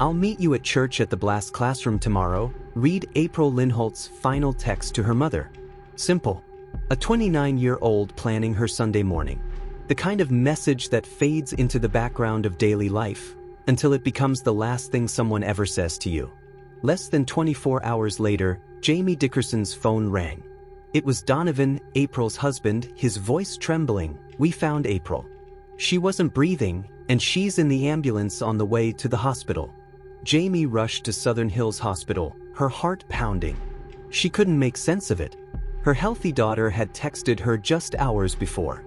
I'll meet you at church at the Blast classroom tomorrow. Read April Holt's final text to her mother. Simple. A 29-year-old planning her Sunday morning. The kind of message that fades into the background of daily life until it becomes the last thing someone ever says to you. Less than 24 hours later, Jamie Dickerson's phone rang. It was Donovan, April's husband, his voice trembling. "We found April. She wasn't breathing, and she's in the ambulance on the way to the hospital." Jamie rushed to Southern Hills Hospital, her heart pounding. She couldn't make sense of it. Her healthy daughter had texted her just hours before.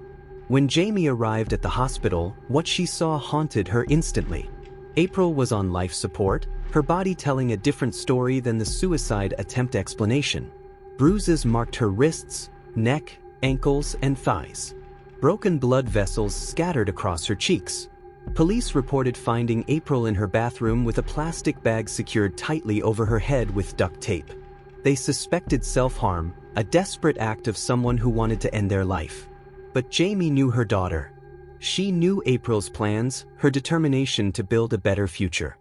When Jamie arrived at the hospital, what she saw haunted her instantly. April was on life support, her body telling a different story than the suicide attempt explanation. Bruises marked her wrists, neck, ankles, and thighs. Broken blood vessels scattered across her cheeks. Police reported finding April in her bathroom with a plastic bag secured tightly over her head with duct tape. They suspected self-harm, a desperate act of someone who wanted to end their life. But Jamie knew her daughter. She knew April's plans, her determination to build a better future.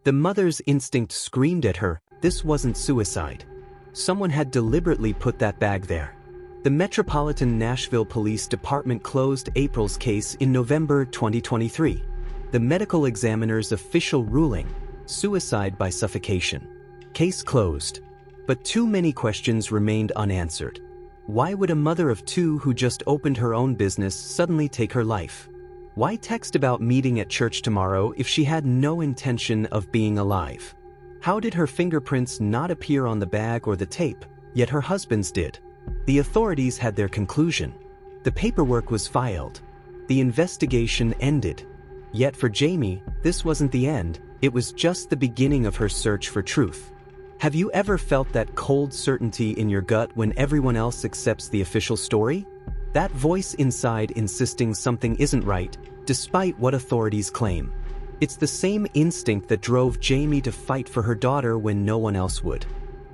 The mother's instinct screamed at her, this wasn't suicide. Someone had deliberately put that bag there. The Metropolitan Nashville Police Department closed April's case in November 2023. The medical examiner's official ruling, suicide by suffocation. Case closed. But too many questions remained unanswered. Why would a mother of two who just opened her own business suddenly take her life? Why text about meeting at church tomorrow if she had no intention of being alive? How did her fingerprints not appear on the bag or the tape, yet her husband's did? The authorities had their conclusion. The paperwork was filed. The investigation ended. Yet for Jamie, this wasn't the end, it was just the beginning of her search for truth. Have you ever felt that cold certainty in your gut when everyone else accepts the official story? That voice inside insisting something isn't right, despite what authorities claim. It's the same instinct that drove Jamie to fight for her daughter when no one else would.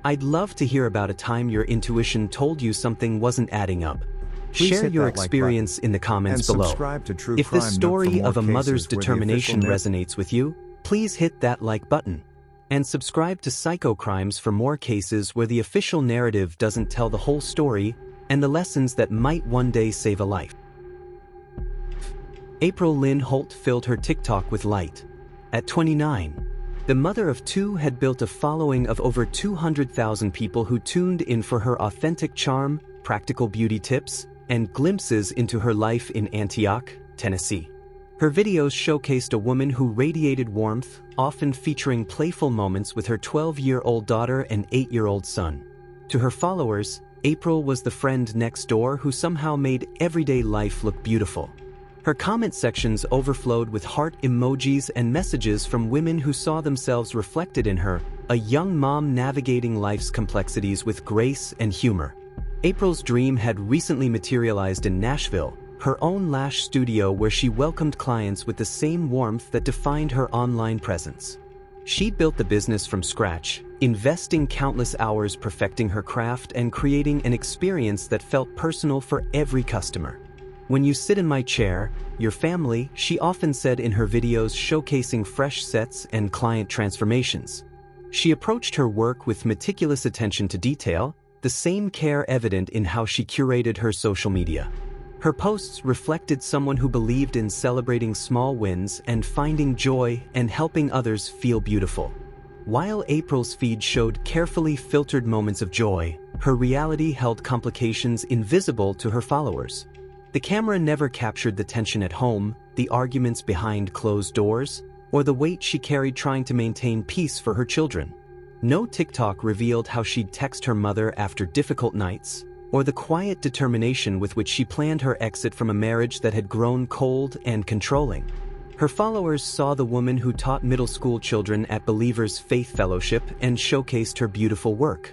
I'd love to hear about a time your intuition told you something wasn't adding up. Share your experience in the comments below. If this story of a mother's determination resonates with you, please hit that like button. And subscribe to Psycho Crimes for more cases where the official narrative doesn't tell the whole story and the lessons that might one day save a life. April Holt filled her TikTok with light. At 29, the mother of two had built a following of over 200,000 people who tuned in for her authentic charm, practical beauty tips, and glimpses into her life in Antioch, Tennessee. Her videos showcased a woman who radiated warmth, often featuring playful moments with her 12-year-old daughter and 8-year-old son. To her followers, April was the friend next door who somehow made everyday life look beautiful. Her comment sections overflowed with heart emojis and messages from women who saw themselves reflected in her, a young mom navigating life's complexities with grace and humor. April's dream had recently materialized in Nashville, her own lash studio where she welcomed clients with the same warmth that defined her online presence. She'd built the business from scratch, investing countless hours perfecting her craft and creating an experience that felt personal for every customer. "When you sit in my chair, your family," she often said in her videos showcasing fresh sets and client transformations. She approached her work with meticulous attention to detail, the same care evident in how she curated her social media. Her posts reflected someone who believed in celebrating small wins and finding joy and helping others feel beautiful. While April's feed showed carefully filtered moments of joy, her reality held complications invisible to her followers. The camera never captured the tension at home, the arguments behind closed doors, or the weight she carried trying to maintain peace for her children. No TikTok revealed how she'd text her mother after difficult nights, or the quiet determination with which she planned her exit from a marriage that had grown cold and controlling. Her followers saw the woman who taught middle school children at Believers Faith Fellowship and showcased her beautiful work.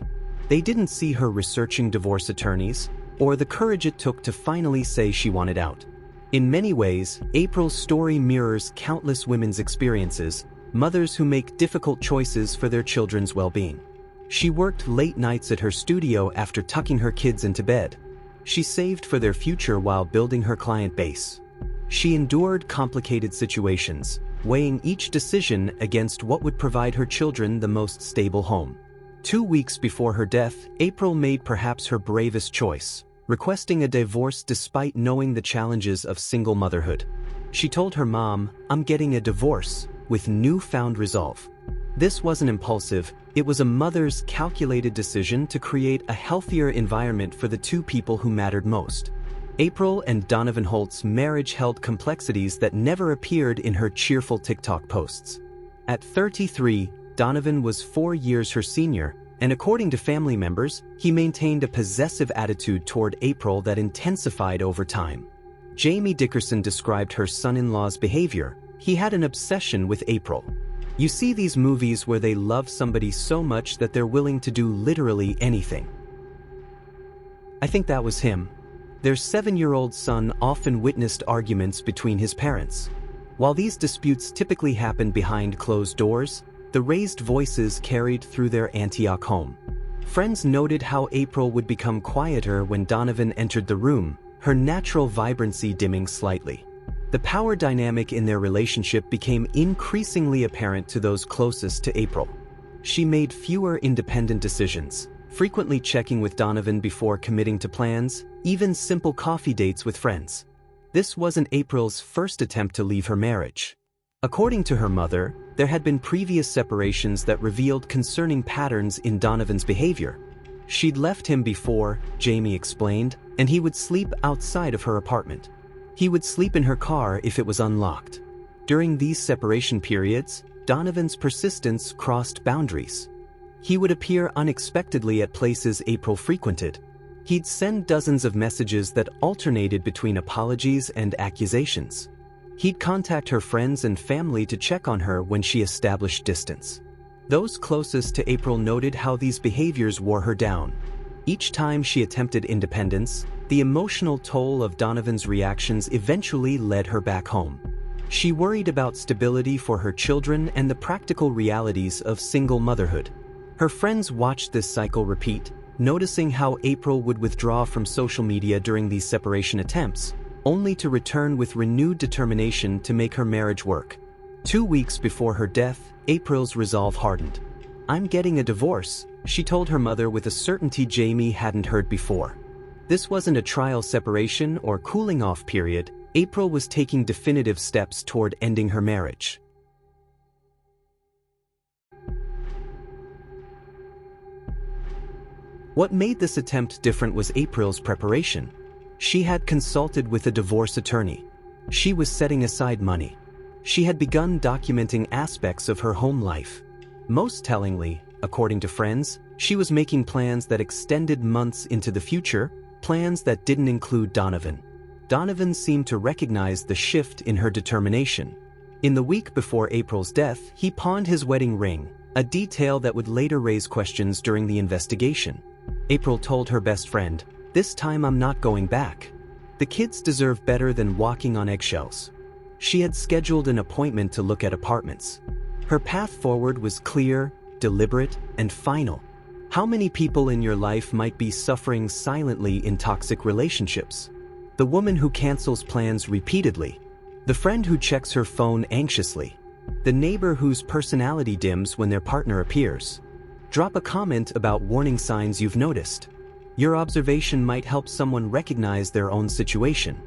They didn't see her researching divorce attorneys, or the courage it took to finally say she wanted out. In many ways, April's story mirrors countless women's experiences, mothers who make difficult choices for their children's well-being. She worked late nights at her studio after tucking her kids into bed. She saved for their future while building her client base. She endured complicated situations, weighing each decision against what would provide her children the most stable home. 2 weeks before her death, April made perhaps her bravest choice, requesting a divorce despite knowing the challenges of single motherhood. She told her mom, "I'm getting a divorce," with newfound resolve. This wasn't impulsive, it was a mother's calculated decision to create a healthier environment for the two people who mattered most. April and Donovan Holt's marriage held complexities that never appeared in her cheerful TikTok posts. At 33, Donovan was 4 years her senior, and according to family members, he maintained a possessive attitude toward April that intensified over time. Jamie Dickerson described her son-in-law's behavior. He had an obsession with April. "You see these movies where they love somebody so much that they're willing to do literally anything. I think that was him." Their 7-year-old son often witnessed arguments between his parents. While these disputes typically happened behind closed doors, the raised voices carried through their Antioch home. Friends noted how April would become quieter when Donovan entered the room, her natural vibrancy dimming slightly. The power dynamic in their relationship became increasingly apparent to those closest to April. She made fewer independent decisions, frequently checking with Donovan before committing to plans, even simple coffee dates with friends. This wasn't April's first attempt to leave her marriage. According to her mother, there had been previous separations that revealed concerning patterns in Donovan's behavior. She'd left him before, Jamie explained, and he would sleep outside of her apartment. He would sleep in her car if it was unlocked. During these separation periods, Donovan's persistence crossed boundaries. He would appear unexpectedly at places April frequented. He'd send dozens of messages that alternated between apologies and accusations. He'd contact her friends and family to check on her when she established distance. Those closest to April noted how these behaviors wore her down. Each time she attempted independence, the emotional toll of Donovan's reactions eventually led her back home. She worried about stability for her children and the practical realities of single motherhood. Her friends watched this cycle repeat, noticing how April would withdraw from social media during these separation attempts, only to return with renewed determination to make her marriage work. 2 weeks before her death, April's resolve hardened. "I'm getting a divorce," she told her mother with a certainty Jamie hadn't heard before. This wasn't a trial separation or cooling off period. April was taking definitive steps toward ending her marriage. What made this attempt different was April's preparation. She had consulted with a divorce attorney. She was setting aside money. She had begun documenting aspects of her home life. Most tellingly, according to friends, she was making plans that extended months into the future, plans that didn't include Donovan. Donovan seemed to recognize the shift in her determination. In the week before April's death, he pawned his wedding ring, a detail that would later raise questions during the investigation. April told her best friend, "This time I'm not going back. The kids deserve better than walking on eggshells." She had scheduled an appointment to look at apartments. Her path forward was clear, deliberate, and final. How many people in your life might be suffering silently in toxic relationships? The woman who cancels plans repeatedly. The friend who checks her phone anxiously. The neighbor whose personality dims when their partner appears. Drop a comment about warning signs you've noticed. Your observation might help someone recognize their own situation.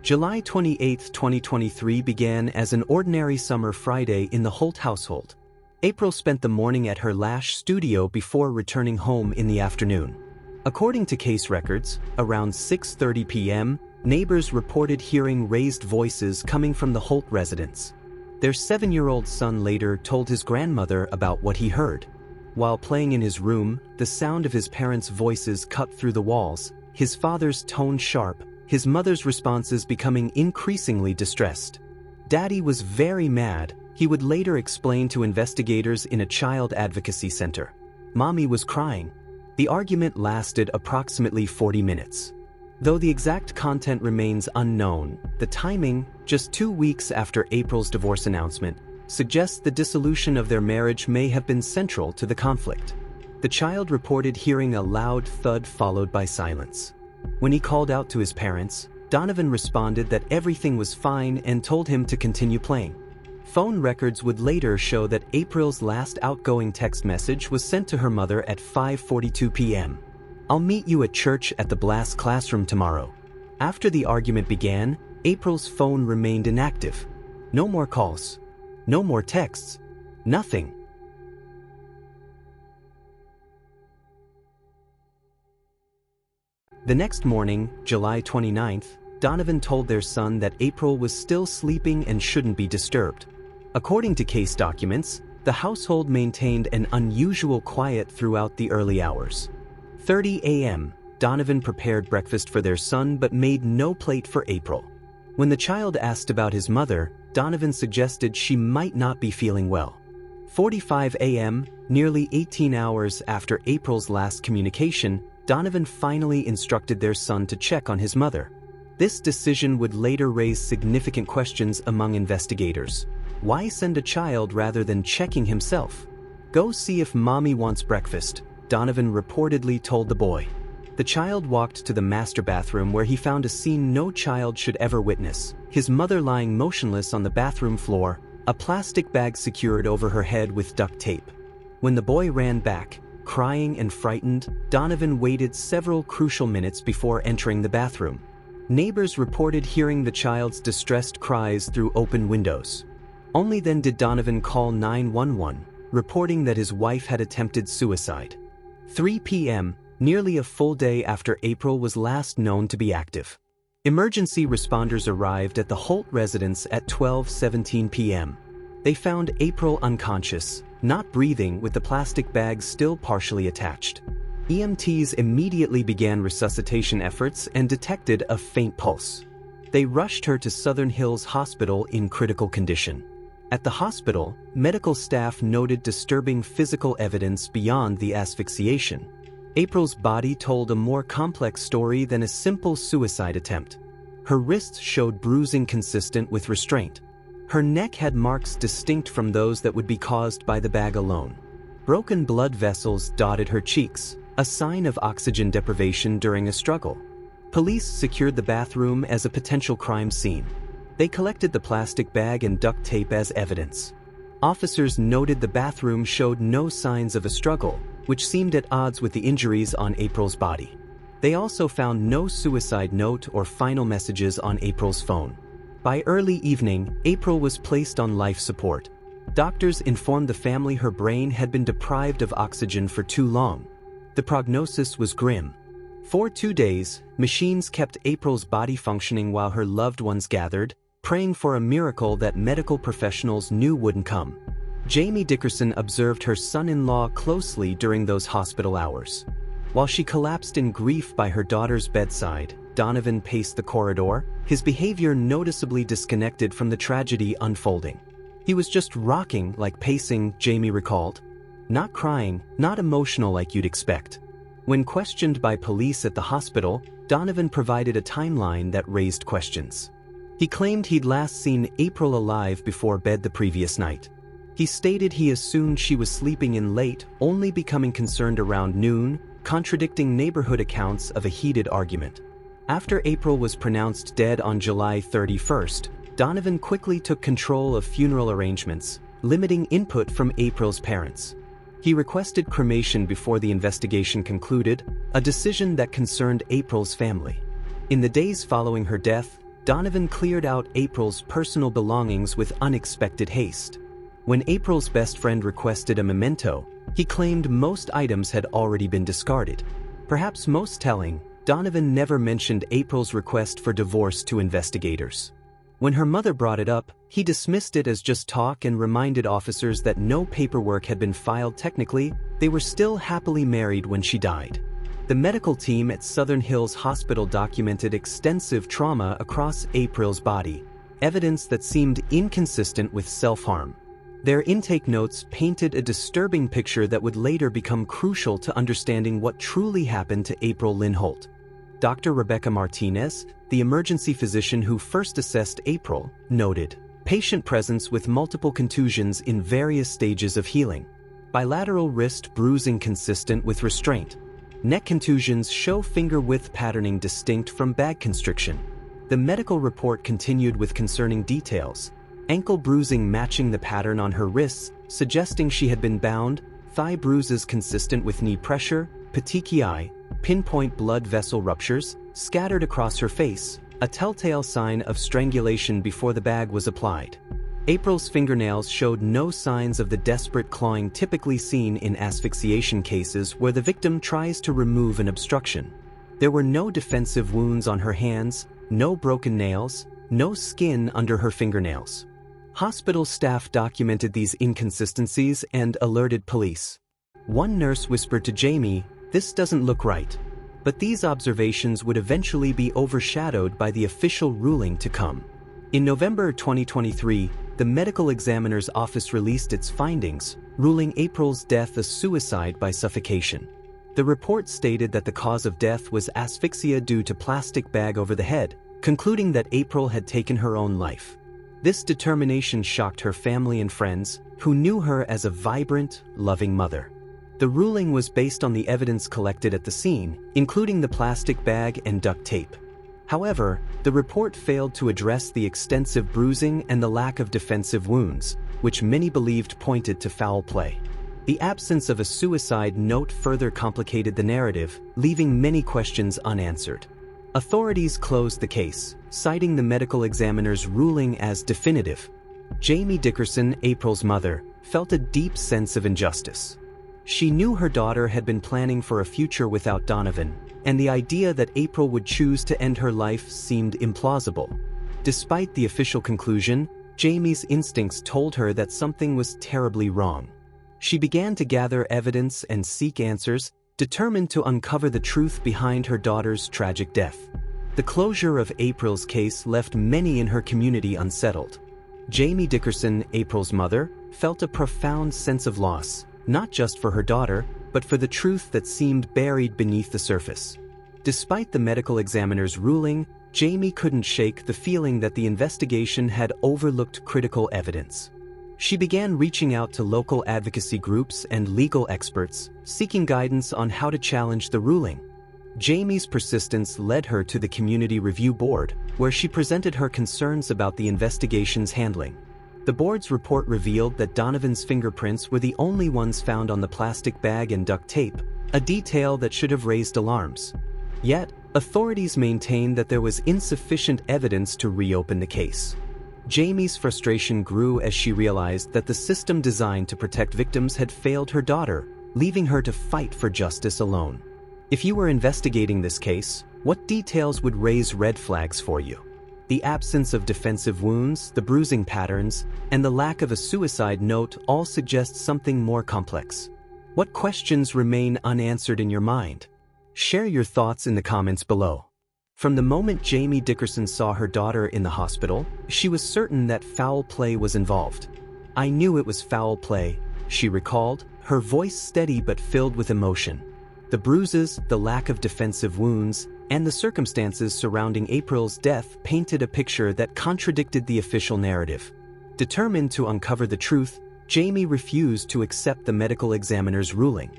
July 28, 2023 began as an ordinary summer Friday in the Holt household. April spent the morning at her lash studio before returning home in the afternoon. According to case records, around 6:30 p.m., neighbors reported hearing raised voices coming from the Holt residence. Their 7-year-old son later told his grandmother about what he heard. While playing in his room, the sound of his parents' voices cut through the walls, his father's tone sharp, his mother's responses becoming increasingly distressed. "Daddy was very mad," he would later explain to investigators in a child advocacy center. "Mommy was crying." The argument lasted approximately 40 minutes. Though the exact content remains unknown, the timing, just 2 weeks after April's divorce announcement, suggests the dissolution of their marriage may have been central to the conflict. The child reported hearing a loud thud followed by silence. When he called out to his parents, Donovan responded that everything was fine and told him to continue playing. Phone records would later show that April's last outgoing text message was sent to her mother at 5:42 p.m. "I'll meet you at church at the Blast classroom tomorrow." After the argument began, April's phone remained inactive. No more calls. No more texts. Nothing. The next morning, July 29th, Donovan told their son that April was still sleeping and shouldn't be disturbed. According to case documents, the household maintained an unusual quiet throughout the early hours. 30 a.m., Donovan prepared breakfast for their son but made no plate for April. When the child asked about his mother, Donovan suggested she might not be feeling well. 45 a.m., nearly 18 hours after April's last communication, Donovan finally instructed their son to check on his mother. This decision would later raise significant questions among investigators. Why send a child rather than checking himself? "Go see if mommy wants breakfast," Donovan reportedly told the boy. The child walked to the master bathroom where he found a scene no child should ever witness: his mother lying motionless on the bathroom floor, a plastic bag secured over her head with duct tape. When the boy ran back, crying and frightened, Donovan waited several crucial minutes before entering the bathroom. Neighbors reported hearing the child's distressed cries through open windows. Only then did Donovan call 911, reporting that his wife had attempted suicide. 3 p.m., nearly a full day after April was last known to be active. Emergency responders arrived at the Holt residence at 12:17 p.m. They found April unconscious, not breathing, with the plastic bag still partially attached. EMTs immediately began resuscitation efforts and detected a faint pulse. They rushed her to Southern Hills Hospital in critical condition. At the hospital, medical staff noted disturbing physical evidence beyond the asphyxiation. April's body told a more complex story than a simple suicide attempt. Her wrists showed bruising consistent with restraint. Her neck had marks distinct from those that would be caused by the bag alone. Broken blood vessels dotted her cheeks, a sign of oxygen deprivation during a struggle. Police secured the bathroom as a potential crime scene. They collected the plastic bag and duct tape as evidence. Officers noted the bathroom showed no signs of a struggle, which seemed at odds with the injuries on April's body. They also found no suicide note or final messages on April's phone. By early evening, April was placed on life support. Doctors informed the family her brain had been deprived of oxygen for too long. The prognosis was grim. For 2 days, machines kept April's body functioning while her loved ones gathered, praying for a miracle that medical professionals knew wouldn't come. Jamie Dickerson observed her son-in-law closely during those hospital hours. While she collapsed in grief by her daughter's bedside, Donovan paced the corridor, his behavior noticeably disconnected from the tragedy unfolding. He was just rocking like pacing, Jamie recalled. Not crying, not emotional like you'd expect. When questioned by police at the hospital, Donovan provided a timeline that raised questions. He claimed he'd last seen April alive before bed the previous night. He stated he assumed she was sleeping in late, only becoming concerned around noon, contradicting neighborhood accounts of a heated argument. After April was pronounced dead on July 31st, Donovan quickly took control of funeral arrangements, limiting input from April's parents. He requested cremation before the investigation concluded, a decision that concerned April's family. In the days following her death, Donovan cleared out April's personal belongings with unexpected haste. When April's best friend requested a memento, he claimed most items had already been discarded. Perhaps most telling, Donovan never mentioned April's request for divorce to investigators. When her mother brought it up, he dismissed it as just talk and reminded officers that no paperwork had been filed technically. They were still happily married when she died. The medical team at Southern Hills Hospital documented extensive trauma across April's body, evidence that seemed inconsistent with self-harm. Their intake notes painted a disturbing picture that would later become crucial to understanding what truly happened to April Lynn Holt. Dr. Rebecca Martinez, the emergency physician who first assessed April, noted patient presence with multiple contusions in various stages of healing. Bilateral wrist bruising consistent with restraint. Neck contusions show finger width patterning distinct from bag constriction. The medical report continued with concerning details. ankle bruising matching the pattern on her wrists, suggesting she had been bound, thigh bruises consistent with knee pressure, petechiae, pinpoint blood vessel ruptures, scattered across her face, a telltale sign of strangulation before the bag was applied. April's fingernails showed no signs of the desperate clawing typically seen in asphyxiation cases where the victim tries to remove an obstruction. There were no defensive wounds on her hands, no broken nails, no skin under her fingernails. Hospital staff documented these inconsistencies and alerted police. One nurse whispered to Jamie, "This doesn't look right." But these observations would eventually be overshadowed by the official ruling to come. In November 2023, the medical examiner's office released its findings, ruling April's death a suicide by suffocation. The report stated that the cause of death was asphyxia due to plastic bag over the head, concluding that April had taken her own life. This determination shocked her family and friends, who knew her as a vibrant, loving mother. The ruling was based on the evidence collected at the scene, including the plastic bag and duct tape. However, the report failed to address the extensive bruising and the lack of defensive wounds, which many believed pointed to foul play. The absence of a suicide note further complicated the narrative, leaving many questions unanswered. Authorities closed the case, citing the medical examiner's ruling as definitive. Jamie Dickerson, April's mother, felt a deep sense of injustice. She knew her daughter had been planning for a future without Donovan, and the idea that April would choose to end her life seemed implausible. Despite the official conclusion, Jamie's instincts told her that something was terribly wrong. She began to gather evidence and seek answers, determined to uncover the truth behind her daughter's tragic death. The closure of April's case left many in her community unsettled. Jamie Dickerson, April's mother, felt a profound sense of loss, not just for her daughter, but for the truth that seemed buried beneath the surface. Despite the medical examiner's ruling, Jamie couldn't shake the feeling that the investigation had overlooked critical evidence. She began reaching out to local advocacy groups and legal experts, seeking guidance on how to challenge the ruling. Jamie's persistence led her to the Community Review Board, where she presented her concerns about the investigation's handling. The board's report revealed that Donovan's fingerprints were the only ones found on the plastic bag and duct tape, a detail that should have raised alarms. Yet, authorities maintained that there was insufficient evidence to reopen the case. Jamie's frustration grew as she realized that the system designed to protect victims had failed her daughter, leaving her to fight for justice alone. If you were investigating this case, what details would raise red flags for you? The absence of defensive wounds, the bruising patterns, and the lack of a suicide note all suggest something more complex. What questions remain unanswered in your mind? Share your thoughts in the comments below. From the moment Jamie Dickerson saw her daughter in the hospital, she was certain that foul play was involved. "I knew it was foul play," she recalled, her voice steady but filled with emotion. The bruises, the lack of defensive wounds, and the circumstances surrounding April's death painted a picture that contradicted the official narrative. Determined to uncover the truth, Jamie refused to accept the medical examiner's ruling.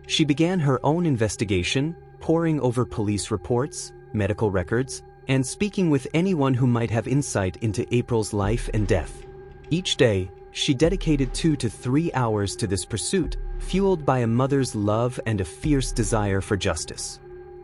She began her own investigation, poring over police reports, medical records, and speaking with anyone who might have insight into April's life and death. Each day, she dedicated 2 to 3 hours to this pursuit, fueled by a mother's love and a fierce desire for justice.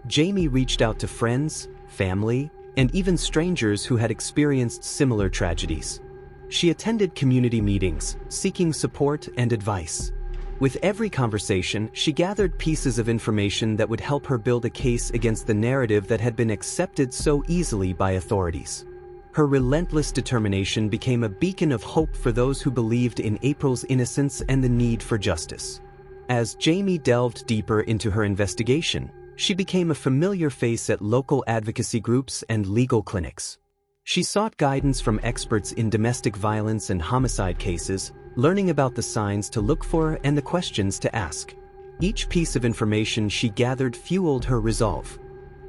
Jamie reached out to friends, family, and even strangers who had experienced similar tragedies. She attended community meetings, seeking support and advice. With every conversation, she gathered pieces of information that would help her build a case against the narrative that had been accepted so easily by authorities. Her relentless determination became a beacon of hope for those who believed in April's innocence and the need for justice. As Jamie delved deeper into her investigation, she became a familiar face at local advocacy groups and legal clinics. She sought guidance from experts in domestic violence and homicide cases, learning about the signs to look for and the questions to ask. Each piece of information she gathered fueled her resolve.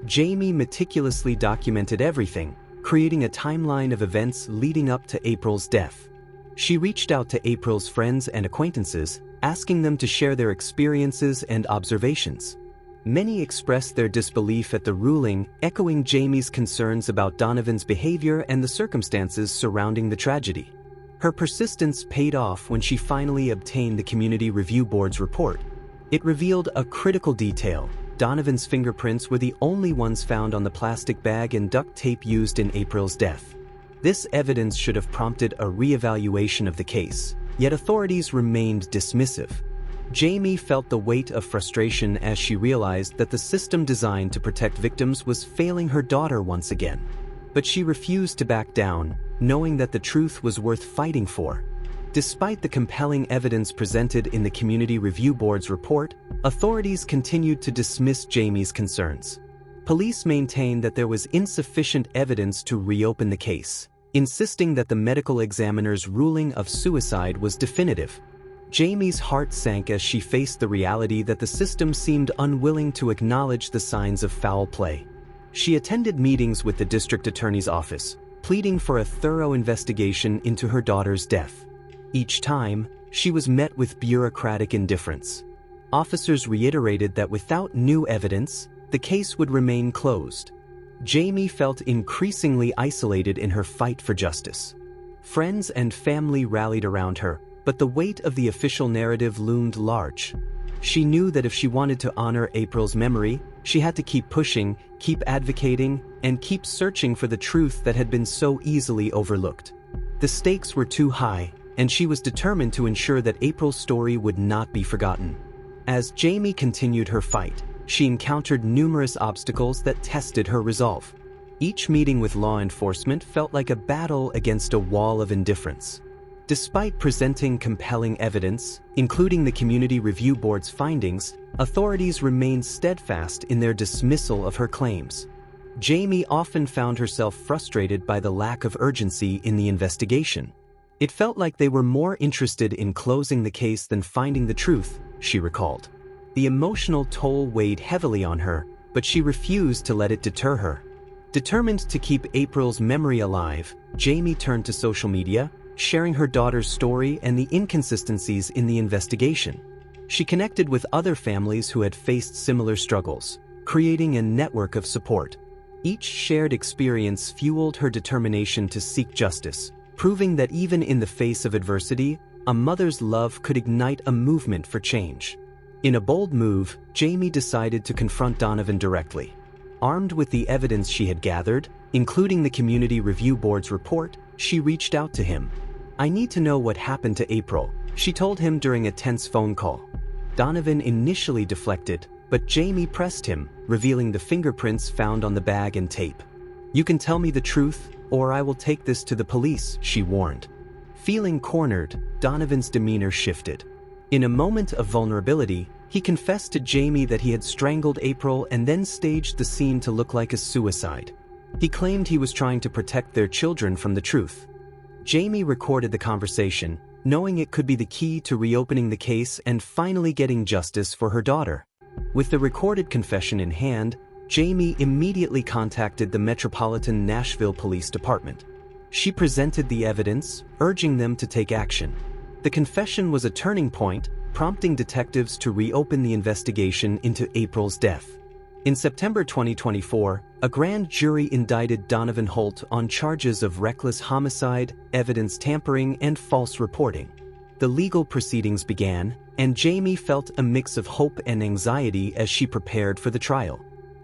Jamie meticulously documented everything, creating a timeline of events leading up to April's death. She reached out to April's friends and acquaintances, asking them to share their experiences and observations. Many expressed their disbelief at the ruling, echoing Jamie's concerns about Donovan's behavior and the circumstances surrounding the tragedy. Her persistence paid off when she finally obtained the Community Review Board's report. It revealed a critical detail. Donovan's fingerprints were the only ones found on the plastic bag and duct tape used in April's death. This evidence should have prompted a re-evaluation of the case, yet authorities remained dismissive. Jamie felt the weight of frustration as she realized that the system designed to protect victims was failing her daughter once again. But she refused to back down, knowing that the truth was worth fighting for. Despite the compelling evidence presented in the Community Review Board's report, authorities continued to dismiss Jamie's concerns. Police maintained that there was insufficient evidence to reopen the case, insisting that the medical examiner's ruling of suicide was definitive. Jamie's heart sank as she faced the reality that the system seemed unwilling to acknowledge the signs of foul play. She attended meetings with the district attorney's office, pleading for a thorough investigation into her daughter's death. Each time, she was met with bureaucratic indifference. Officers reiterated that without new evidence, the case would remain closed. Jamie felt increasingly isolated in her fight for justice. Friends and family rallied around her, but the weight of the official narrative loomed large. She knew that if she wanted to honor April's memory, she had to keep pushing, keep advocating, and keep searching for the truth that had been so easily overlooked. The stakes were too high, and she was determined to ensure that April's story would not be forgotten. As Jamie continued her fight, she encountered numerous obstacles that tested her resolve. Each meeting with law enforcement felt like a battle against a wall of indifference. Despite presenting compelling evidence, including the Community Review Board's findings, authorities remained steadfast in their dismissal of her claims. Jamie often found herself frustrated by the lack of urgency in the investigation. It felt like they were more interested in closing the case than finding the truth, she recalled. The emotional toll weighed heavily on her, but she refused to let it deter her. Determined to keep April's memory alive, Jamie turned to social media, sharing her daughter's story and the inconsistencies in the investigation. She connected with other families who had faced similar struggles, creating a network of support. Each shared experience fueled her determination to seek justice, proving that even in the face of adversity, a mother's love could ignite a movement for change. In a bold move, Jamie decided to confront Donovan directly. Armed with the evidence she had gathered, including the Community Review Board's report, she reached out to him. "I need to know what happened to April," she told him during a tense phone call. Donovan initially deflected, but Jamie pressed him, revealing the fingerprints found on the bag and tape. "You can tell me the truth, or I will take this to the police," she warned. Feeling cornered, Donovan's demeanor shifted. In a moment of vulnerability, he confessed to Jamie that he had strangled April and then staged the scene to look like a suicide. He claimed he was trying to protect their children from the truth. Jamie recorded the conversation, knowing it could be the key to reopening the case and finally getting justice for her daughter. With the recorded confession in hand, Jamie immediately contacted the Metropolitan Nashville Police Department. She presented the evidence, urging them to take action. The confession was a turning point, prompting detectives to reopen the investigation into April's death. In September 2024, a grand jury indicted Donovan Holt on charges of reckless homicide, evidence tampering, and false reporting. The legal proceedings began, and Jamie felt a mix of hope and anxiety as she prepared for the trial.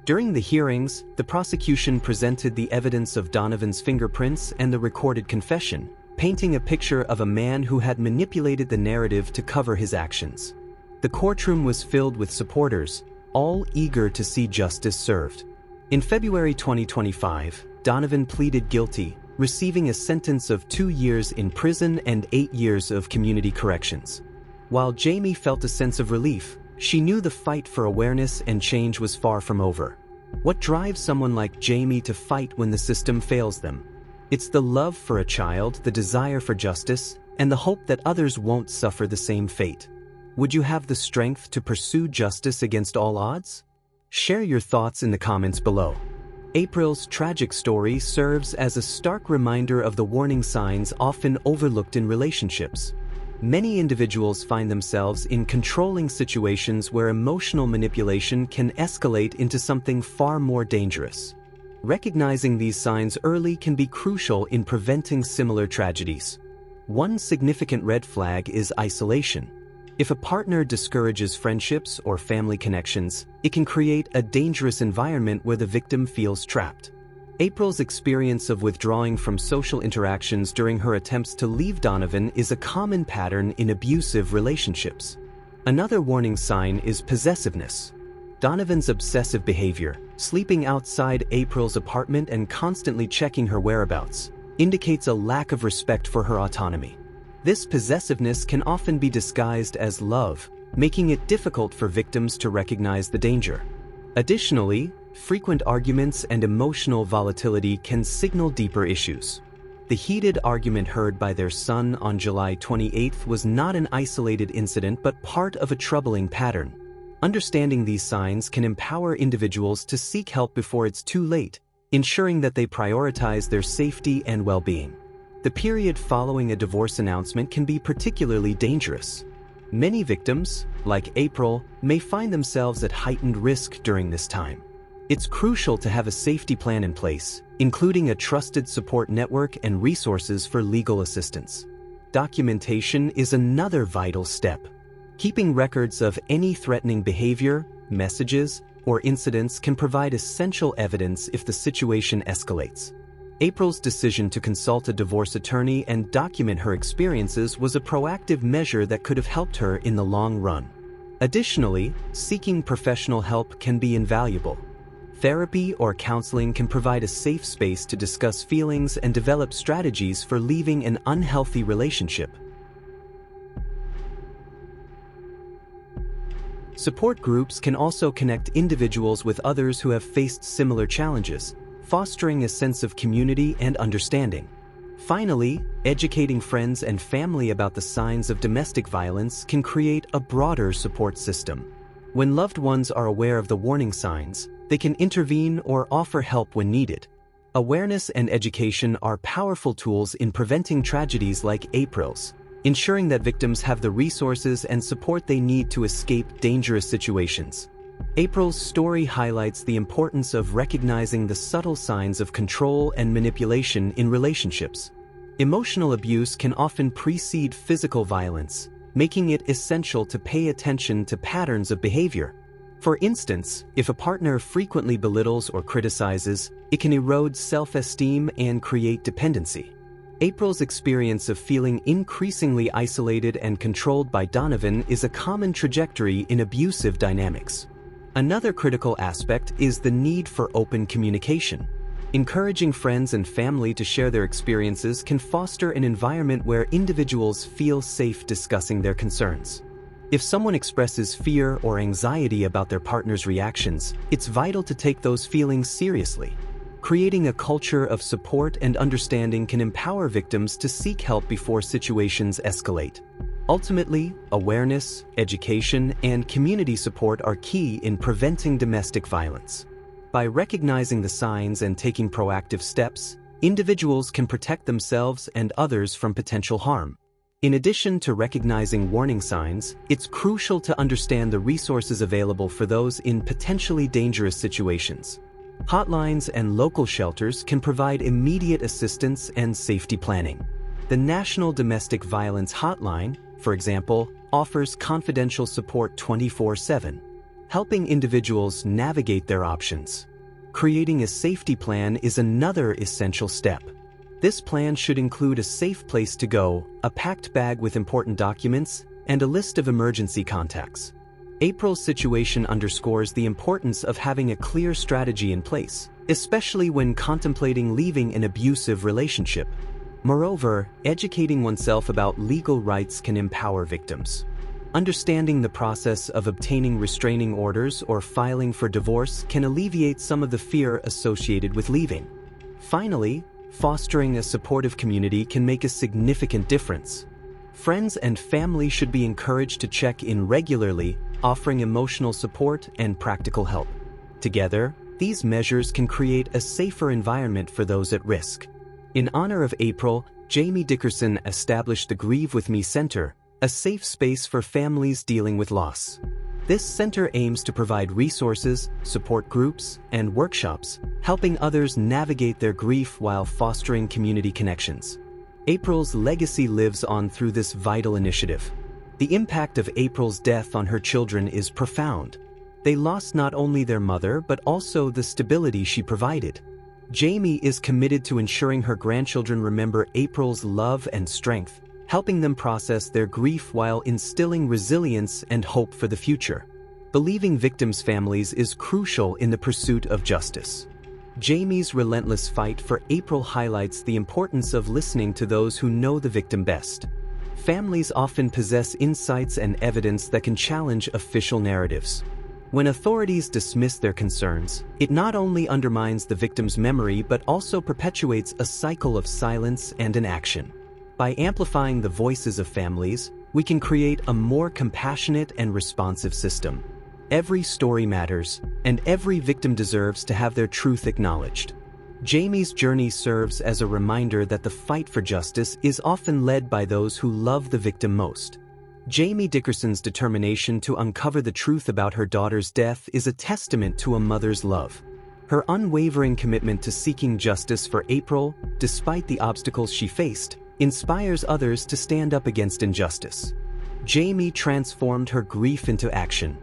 During the hearings, the prosecution presented the evidence of Donovan's fingerprints and the recorded confession, painting a picture of a man who had manipulated the narrative to cover his actions. The courtroom was filled with supporters, all eager to see justice served. In February 2025, Donovan pleaded guilty, receiving a sentence of 2 years in prison and 8 years of community corrections. While Jamie felt a sense of relief, she knew the fight for awareness and change was far from over. What drives someone like Jamie to fight when the system fails them? It's the love for a child, the desire for justice, and the hope that others won't suffer the same fate. Would you have the strength to pursue justice against all odds? Share your thoughts in the comments below. April's tragic story serves as a stark reminder of the warning signs often overlooked in relationships. Many individuals find themselves in controlling situations where emotional manipulation can escalate into something far more dangerous. Recognizing these signs early can be crucial in preventing similar tragedies. One significant red flag is isolation. If a partner discourages friendships or family connections, it can create a dangerous environment where the victim feels trapped. April's experience of withdrawing from social interactions during her attempts to leave Donovan is a common pattern in abusive relationships. Another warning sign is possessiveness. Donovan's obsessive behavior, sleeping outside April's apartment and constantly checking her whereabouts, indicates a lack of respect for her autonomy. This possessiveness can often be disguised as love, making it difficult for victims to recognize the danger. Additionally, frequent arguments and emotional volatility can signal deeper issues. The heated argument heard by their son on July 28 was not an isolated incident but part of a troubling pattern. Understanding these signs can empower individuals to seek help before it's too late, ensuring that they prioritize their safety and well-being. The period following a divorce announcement can be particularly dangerous. Many victims, like April, may find themselves at heightened risk during this time. It's crucial to have a safety plan in place, including a trusted support network and resources for legal assistance. Documentation is another vital step. Keeping records of any threatening behavior, messages, or incidents can provide essential evidence if the situation escalates. April's decision to consult a divorce attorney and document her experiences was a proactive measure that could have helped her in the long run. Additionally, seeking professional help can be invaluable. Therapy or counseling can provide a safe space to discuss feelings and develop strategies for leaving an unhealthy relationship. Support groups can also connect individuals with others who have faced similar challenges, fostering a sense of community and understanding. Finally, educating friends and family about the signs of domestic violence can create a broader support system. When loved ones are aware of the warning signs, they can intervene or offer help when needed. Awareness and education are powerful tools in preventing tragedies like April's, ensuring that victims have the resources and support they need to escape dangerous situations. April's story highlights the importance of recognizing the subtle signs of control and manipulation in relationships. Emotional abuse can often precede physical violence, making it essential to pay attention to patterns of behavior. For instance, if a partner frequently belittles or criticizes, it can erode self-esteem and create dependency. April's experience of feeling increasingly isolated and controlled by Donovan is a common trajectory in abusive dynamics. Another critical aspect is the need for open communication. Encouraging friends and family to share their experiences can foster an environment where individuals feel safe discussing their concerns. If someone expresses fear or anxiety about their partner's reactions, it's vital to take those feelings seriously. Creating a culture of support and understanding can empower victims to seek help before situations escalate. Ultimately, awareness, education, and community support are key in preventing domestic violence. By recognizing the signs and taking proactive steps, individuals can protect themselves and others from potential harm. In addition to recognizing warning signs, it's crucial to understand the resources available for those in potentially dangerous situations. Hotlines and local shelters can provide immediate assistance and safety planning. The National Domestic Violence Hotline, for example, offers confidential support 24/7, helping individuals navigate their options. Creating a safety plan is another essential step. This plan should include a safe place to go, a packed bag with important documents, and a list of emergency contacts. April's situation underscores the importance of having a clear strategy in place, especially when contemplating leaving an abusive relationship. Moreover, educating oneself about legal rights can empower victims. Understanding the process of obtaining restraining orders or filing for divorce can alleviate some of the fear associated with leaving. Finally, fostering a supportive community can make a significant difference. Friends and family should be encouraged to check in regularly, offering emotional support and practical help. Together, these measures can create a safer environment for those at risk. In honor of April, Jamie Dickerson established the Grieve With Me Center, a safe space for families dealing with loss. This center aims to provide resources, support groups, and workshops, helping others navigate their grief while fostering community connections. April's legacy lives on through this vital initiative. The impact of April's death on her children is profound. They lost not only their mother but also the stability she provided. Jamie is committed to ensuring her grandchildren remember April's love and strength, helping them process their grief while instilling resilience and hope for the future. Believing victims' families is crucial in the pursuit of justice. Jamie's relentless fight for April highlights the importance of listening to those who know the victim best. Families often possess insights and evidence that can challenge official narratives. When authorities dismiss their concerns, it not only undermines the victim's memory but also perpetuates a cycle of silence and inaction. By amplifying the voices of families, we can create a more compassionate and responsive system. Every story matters, and every victim deserves to have their truth acknowledged. Jamie's journey serves as a reminder that the fight for justice is often led by those who love the victim most. Jamie Dickerson's determination to uncover the truth about her daughter's death is a testament to a mother's love. Her unwavering commitment to seeking justice for April, despite the obstacles she faced, inspires others to stand up against injustice. Jamie transformed her grief into action,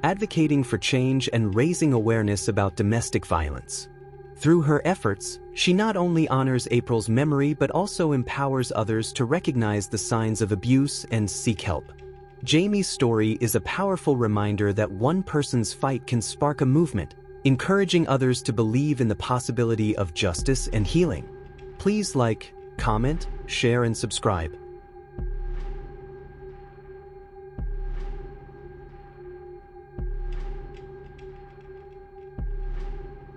advocating for change and raising awareness about domestic violence. Through her efforts, she not only honors April's memory but also empowers others to recognize the signs of abuse and seek help. Jamie's story is a powerful reminder that one person's fight can spark a movement, encouraging others to believe in the possibility of justice and healing. Please like, comment, share, and subscribe.